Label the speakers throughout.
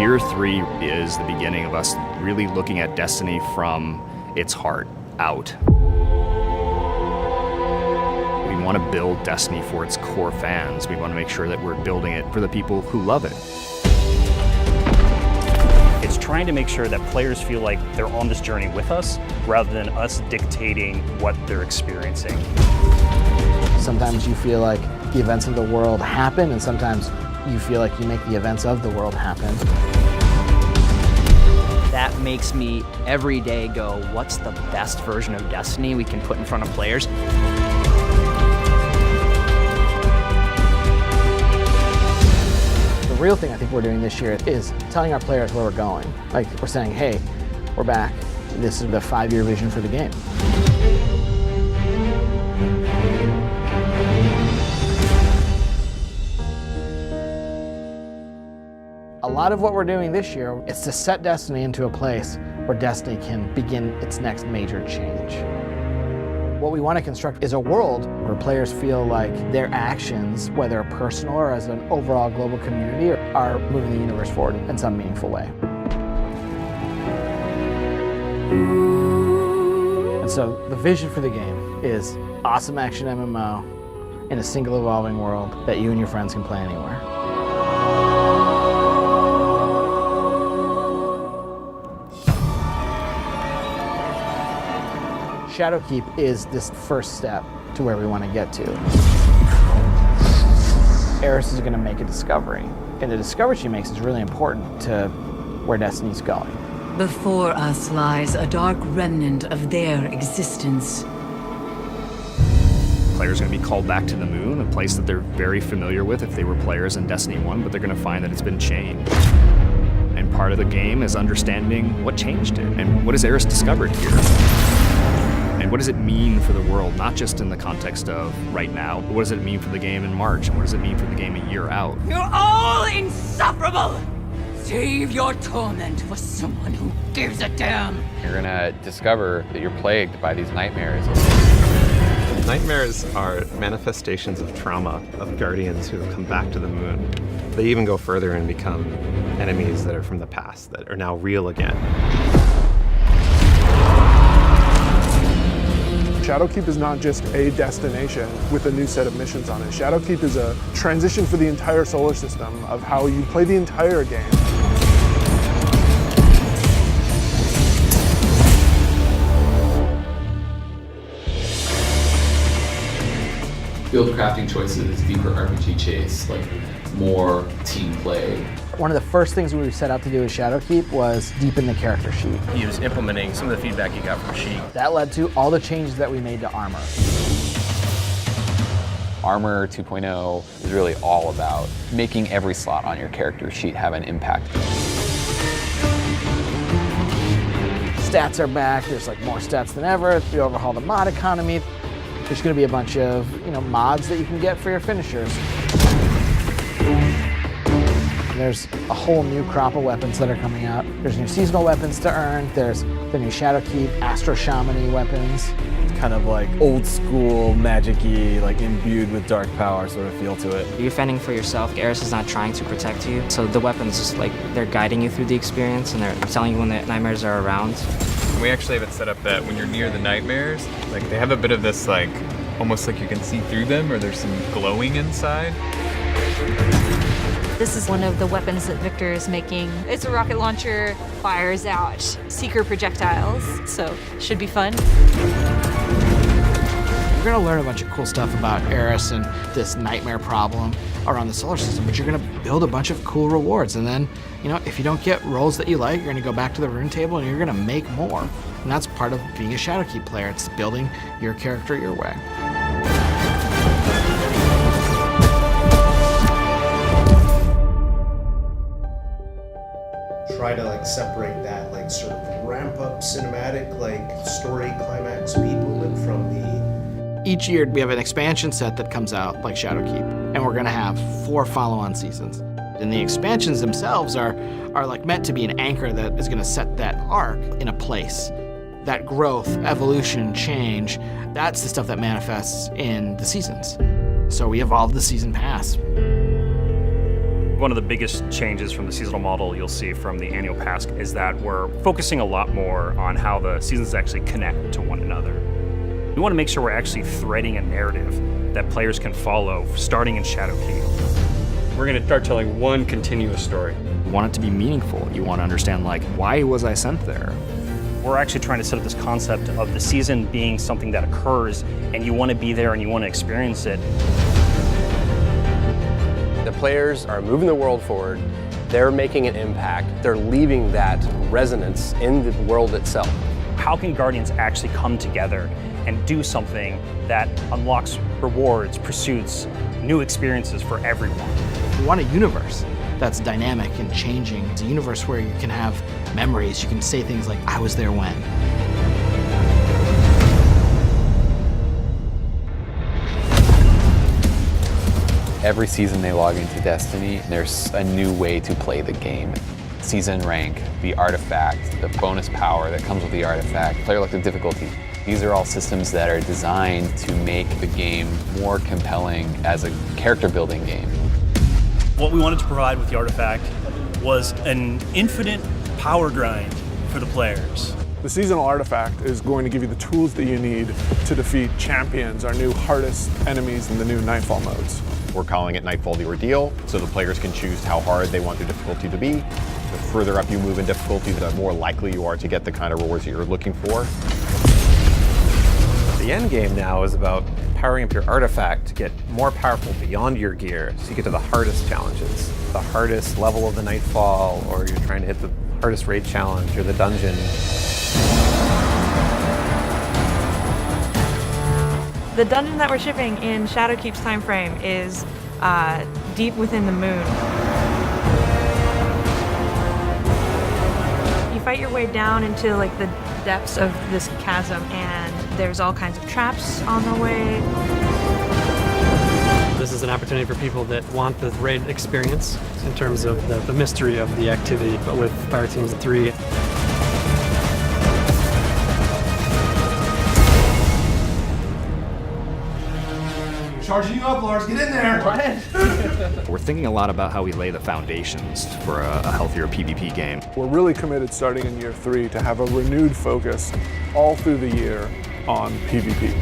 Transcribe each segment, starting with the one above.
Speaker 1: Year 3 is the beginning of us really looking at Destiny from its heart out. We want to build Destiny for its core fans. We want to make sure that we're building it for the people who love it.
Speaker 2: It's trying to make sure that players feel like they're on this journey with us rather than us dictating what they're experiencing.
Speaker 3: Sometimes you feel like the events of the world happen, and sometimes you feel like you make the events of the world happen.
Speaker 4: That makes me every day go, what's the best version of Destiny we can put in front of players?
Speaker 3: The real thing I think we're doing this year is telling our players where we're going. Like, we're saying, hey, we're back. This is the 5-year vision for the game. A lot of what we're doing this year is to set Destiny into a place where Destiny can begin its next major change. What we want to construct is a world where players feel like their actions, whether personal or as an overall global community, are moving the universe forward in some meaningful way. And so the vision for the game is awesome action MMO in a single evolving world that you and your friends can play anywhere. Shadowkeep is this first step to where we want to get to. Eris is going to make a discovery, and the discovery she makes is really important to where Destiny's going.
Speaker 5: Before us lies a dark remnant of their existence.
Speaker 1: Players are going to be called back to the moon, a place that they're very familiar with if they were players in Destiny 1, but they're going to find that it's been changed. And part of the game is understanding what changed it, and what has Eris discovered here. And what does it mean for the world, not just in the context of right now, but what does it mean for the game in March, and what does it mean for the game a year out?
Speaker 5: You're all insufferable! Save your torment for someone who gives a damn!
Speaker 6: You're gonna discover that you're plagued by these nightmares.
Speaker 7: Nightmares are manifestations of trauma of guardians who have come back to the moon. They even go further and become enemies that are from the past, that are now real again.
Speaker 8: Shadowkeep is not just a destination with a new set of missions on it. Shadowkeep is a transition for the entire solar system of how you play the entire game.
Speaker 9: Field crafting choices, deeper RPG chase, like more team play.
Speaker 3: One of the first things we set out to do with Shadowkeep was deepen the character sheet.
Speaker 2: He was implementing some of the feedback he got from Sheik.
Speaker 3: That led to all the changes that we made to Armor.
Speaker 6: Armor 2.0 is really all about making every slot on your character sheet have an impact.
Speaker 3: Stats are back, there's like more stats than ever. We overhauled the mod economy. There's gonna be a bunch of mods that you can get for your finishers. There's a whole new crop of weapons that are coming out. There's new seasonal weapons to earn. There's the new Shadowkeep, Astro Shaman-y weapons.
Speaker 10: It's kind of like old school, magic-y, like imbued with dark power sort of feel to it.
Speaker 11: You're fending for yourself. Eris is not trying to protect you. So the weapons just like, they're guiding you through the experience and they're telling you when the nightmares are around.
Speaker 12: We actually have it set up that when you're near the nightmares, like they have a bit of this like, almost like you can see through them or there's some glowing inside.
Speaker 13: This is one of the weapons that Victor is making. It's a rocket launcher, fires out seeker projectiles, so should be fun.
Speaker 3: You're gonna learn a bunch of cool stuff about Eris and this nightmare problem around the solar system, but you're gonna build a bunch of cool rewards. And then, if you don't get rolls that you like, you're gonna go back to the rune table and you're gonna make more. And that's part of being a Shadowkeep player. It's building your character your way.
Speaker 14: Try to separate that sort of ramp up cinematic story climax beat moment from the...
Speaker 3: Each year we have an expansion set that comes out like Shadowkeep, and we're gonna have 4 follow-on seasons. And the expansions themselves are meant to be an anchor that is gonna set that arc in a place. That growth, evolution, change, that's the stuff that manifests in the seasons. So we evolved the season pass.
Speaker 2: One of the biggest changes from the seasonal model you'll see from the annual pass is that we're focusing a lot more on how the seasons actually connect to one another. We want to make sure we're actually threading a narrative that players can follow, starting in Shadowkeep.
Speaker 15: We're going to start telling one continuous story.
Speaker 1: You want it to be meaningful. You want to understand, like, why was I sent there?
Speaker 2: We're actually trying to set up this concept of the season being something that occurs, and you want to be there and you want to experience it.
Speaker 16: The players are moving the world forward. They're making an impact. They're leaving that resonance in the world itself.
Speaker 2: How can Guardians actually come together and do something that unlocks rewards, pursuits, new experiences for everyone?
Speaker 3: We want a universe that's dynamic and changing. It's a universe where you can have memories. You can say things like, I was there when.
Speaker 6: Every season they log into Destiny, there's a new way to play the game. Season rank, the artifact, the bonus power that comes with the artifact, player elective difficulty. These are all systems that are designed to make the game more compelling as a character building game.
Speaker 17: What we wanted to provide with the artifact was an infinite power grind for the players.
Speaker 8: The seasonal artifact is going to give you the tools that you need to defeat champions, our new hardest enemies in the new Nightfall modes.
Speaker 18: We're calling it Nightfall the Ordeal, so the players can choose how hard they want their difficulty to be. The further up you move in difficulty, the more likely you are to get the kind of rewards that you're looking for.
Speaker 7: The end game now is about powering up your artifact to get more powerful beyond your gear, so you get to the hardest challenges, the hardest level of the Nightfall, or you're trying to hit the hardest raid challenge or the dungeon.
Speaker 19: The dungeon that we're shipping in Shadowkeep's time frame is deep within the moon. You fight your way down into like the depths of this chasm, and there's all kinds of traps on the way.
Speaker 20: This is an opportunity for people that want the raid experience in terms of the mystery of the activity, but with Fire Teams 3.
Speaker 21: Charging you up, Lars. Get in there. Go ahead.
Speaker 1: We're thinking a lot about how we lay the foundations for a healthier PvP game.
Speaker 8: We're really committed starting in year 3 to have a renewed focus all through the year on PvP.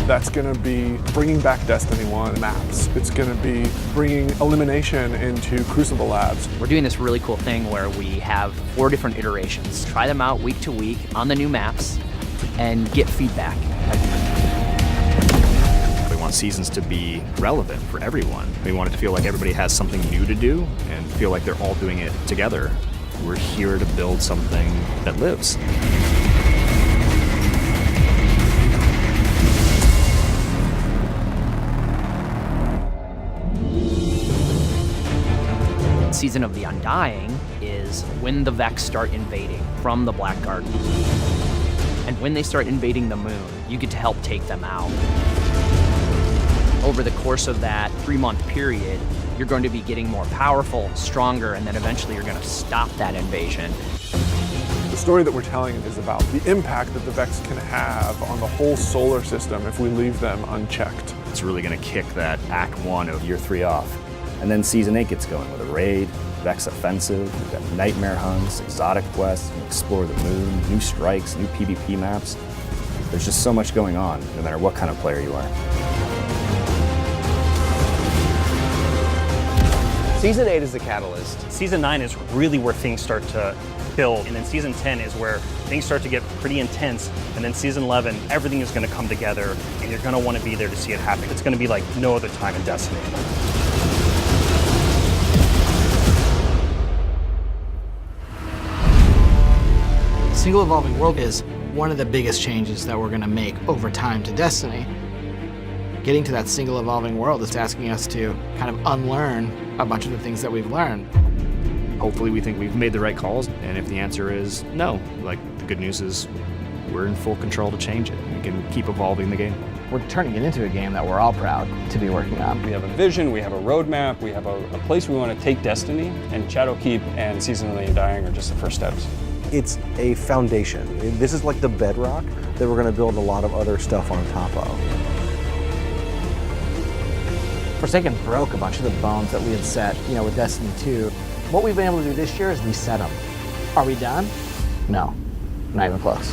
Speaker 8: That's going to be bringing back Destiny 1 maps. It's going to be bringing elimination into Crucible Labs.
Speaker 4: We're doing this really cool thing where we have 4 different iterations. Try them out week to week on the new maps and get feedback.
Speaker 1: We want seasons to be relevant for everyone. We want it to feel like everybody has something new to do and feel like they're all doing it together. We're here to build something that lives.
Speaker 4: Season of the Undying is when the Vex start invading from the Black Garden. And when they start invading the moon, you get to help take them out. Over the course of that 3-month period, you're going to be getting more powerful, stronger, and then eventually you're going to stop that invasion.
Speaker 8: The story that we're telling is about the impact that the Vex can have on the whole solar system if we leave them unchecked.
Speaker 1: It's really going to kick that Act 1 of Year 3 off. And then Season 8 gets going with a raid, Vex offensive, we've got nightmare hunts, exotic quests, explore the moon, new strikes, new PvP maps. There's just so much going on, no matter what kind of player you are.
Speaker 16: Season 8 is the catalyst.
Speaker 2: Season 9 is really where things start to build, and then Season 10 is where things start to get pretty intense, and then Season 11, everything is going to come together, and you're going to want to be there to see it happen. It's going to be like no other time in Destiny.
Speaker 3: Single evolving world is one of the biggest changes that we're going to make over time to Destiny. Getting to that single evolving world is asking us to kind of unlearn a bunch of the things that we've learned.
Speaker 1: Hopefully we think we've made the right calls, and if the answer is no, like, the good news is we're in full control to change it. We can keep evolving the game.
Speaker 3: We're turning it into a game that we're all proud to be working on.
Speaker 15: We have a vision, we have a roadmap, we have a place we want to take Destiny, and Shadowkeep and Season of the Undying are just the first steps.
Speaker 14: It's a foundation. This is like the bedrock that we're going to build a lot of other stuff on top of.
Speaker 3: Forsaken broke a bunch of the bones that we had set, with Destiny 2. What we've been able to do this year is reset them. Are we done? No, not even close.